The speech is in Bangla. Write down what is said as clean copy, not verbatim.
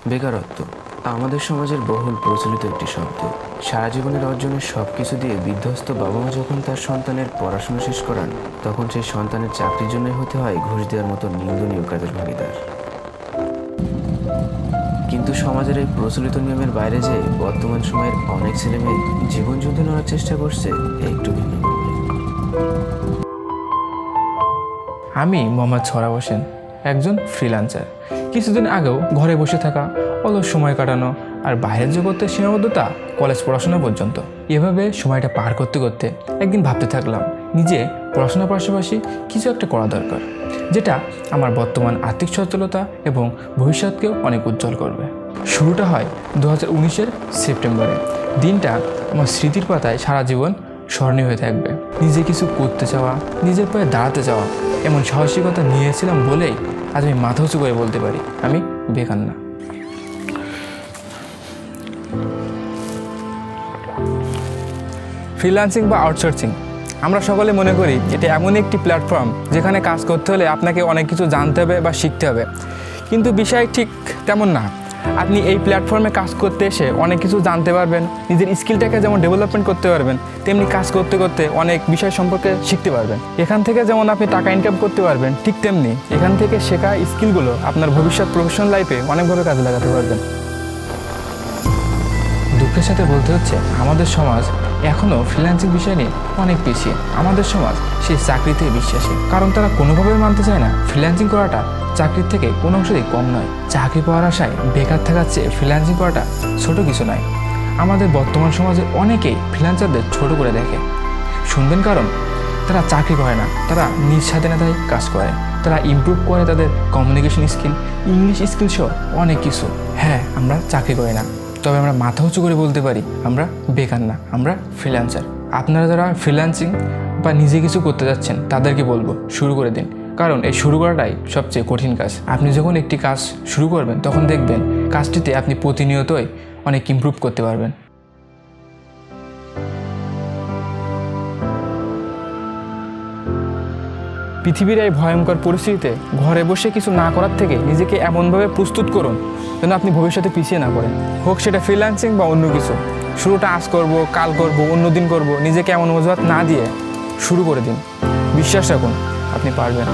বেকারত্ব আমাদের সমাজের বহুল প্রচলিত একটি শব্দ। সারা জীবনের অর্জনের সব কিছু দিয়ে বিধ্বস্ত বাবা মা যখন তার সন্তানের পড়াশোনা শেষ করান, তখন সেই সন্তানের চাকরির জন্যই হতে হয় ঘুষ দেওয়ার মতো নিন্দনীয় কাজের ভাগিদার। কিন্তু সমাজের এই প্রচলিত নিয়মের বাইরে যে বর্তমান সময়ের অনেক ছেলেমেয়ে জীবনযুদ্ধ নেওয়ার চেষ্টা করছে একটু ভিন্ন। আমি মোহাম্মদ সরাব হোসেন, একজন ফ্রিল্যান্সার। কিছুদিন আগেও ঘরে বসে থাকা, অলস সময় কাটানো আর বাইরের জগতের সীমাবদ্ধতা কলেজ পড়াশোনা পর্যন্ত, এভাবে সময়টা পার করতে করতে একদিন ভাবতে থাকলাম নিজে পড়াশোনার পাশাপাশি কিছু একটা করা দরকার, যেটা আমার বর্তমান আর্থিক সচ্ছলতা এবং ভবিষ্যৎকেও অনেক উজ্জ্বল করবে। শুরুটা হয় 2019-এর সেপ্টেম্বরে। দিনটা আমার স্মৃতির পাতায় সারা জীবন স্মরণীয় হয়ে থাকবে। নিজে কিছু করতে চাওয়া, নিজের পায়ে দাঁড়াতে চাওয়া, এমন সাহসিকতা নিয়েছিলাম বলেই আজ আমি মাথা উঁচু করে বলতে পারি আমি বেকার না। ফ্রিল্যান্সিং বা আউটসোর্সিং, আমরা সকলে মনে করি এটা এমন একটি প্ল্যাটফর্ম যেখানে কাজ করতে হলে আপনাকে অনেক কিছু জানতে হবে বা শিখতে হবে, কিন্তু বিষয় ঠিক তেমন না। আপনি এই প্ল্যাটফর্মে কাজ করতে এসে অনেক কিছু জানতে পারবেন, নিজের স্কিলটাকে যেমন ডেভেলপমেন্ট করতে পারবেন, তেমনি কাজ করতে করতে অনেক বিষয় সম্পর্কে শিখতে পারবেন। এখান থেকে যেমন আপনি টাকা ইনকাম করতে পারবেন, ঠিক তেমনি এখান থেকে শেখা স্কিলগুলো আপনার ভবিষ্যৎ প্রফেশনাল লাইফে অনেকভাবে কাজে লাগাতে পারবেন। দুঃখের সাথে বলতে হচ্ছে, আমাদের সমাজ এখনও ফ্রিল্যান্সিং বিষয় নিয়ে অনেক পিছিয়ে। আমাদের সমাজ সেই চাকরিতে বিশ্বাসী, কারণ তারা কোনোভাবেই মানতে চায় না ফ্রিল্যান্সিং করাটা চাকরির থেকে কোনো অংশেই কম নয়। চাকরি পাওয়ার আশায় বেকার থাকার চেয়ে ফ্রিল্যান্সিং করাটা ছোট কিছু নয়। আমাদের বর্তমান সমাজে অনেকেই ফ্রিল্যান্সারদের ছোট করে দেখে। শুনবেন কারণ তারা চাকরি করে না, তারা নিজ স্বাধীনতায় কাজ করে, তারা ইমপ্রুভ করে তাদের কমিউনিকেশন স্কিল, ইংলিশ স্কিল সহ অনেক কিছু। হ্যাঁ, আমরা চাকরি করি না, তবে আমরা মাথা উঁচু করে বলতে পারি আমরা বেকার না, আমরা ফ্রিল্যান্সার। আপনারা যারা ফ্রিল্যান্সিং বা নিজে কিছু করতে যাচ্ছেন তাদেরকে বলবো শুরু করে দিন, কারণ এই শুরু করাটাই সবচেয়ে কঠিন কাজ। আপনি যখন একটি কাজ শুরু করবেন তখন দেখবেন কাজটিতে আপনি প্রতিনিয়তই অনেক ইমপ্রুভ করতে পারবেন। পৃথিবীর এই ভয়ঙ্কর পরিস্থিতিতে ঘরে বসে কিছু না করার থেকে নিজেকে এমনভাবে প্রস্তুত করুন যেন আপনি ভবিষ্যতে পিছিয়ে না পড়েন। হোক সেটা ফ্রিল্যান্সিং বা অন্য কিছু। শুরুটা আজ করব, কাল করব, অন্য দিন করব, নিজেকে এমন অজুহাত না দিয়ে শুরু করে দিন। বিশ্বাস রাখুন আপনি পারবেন।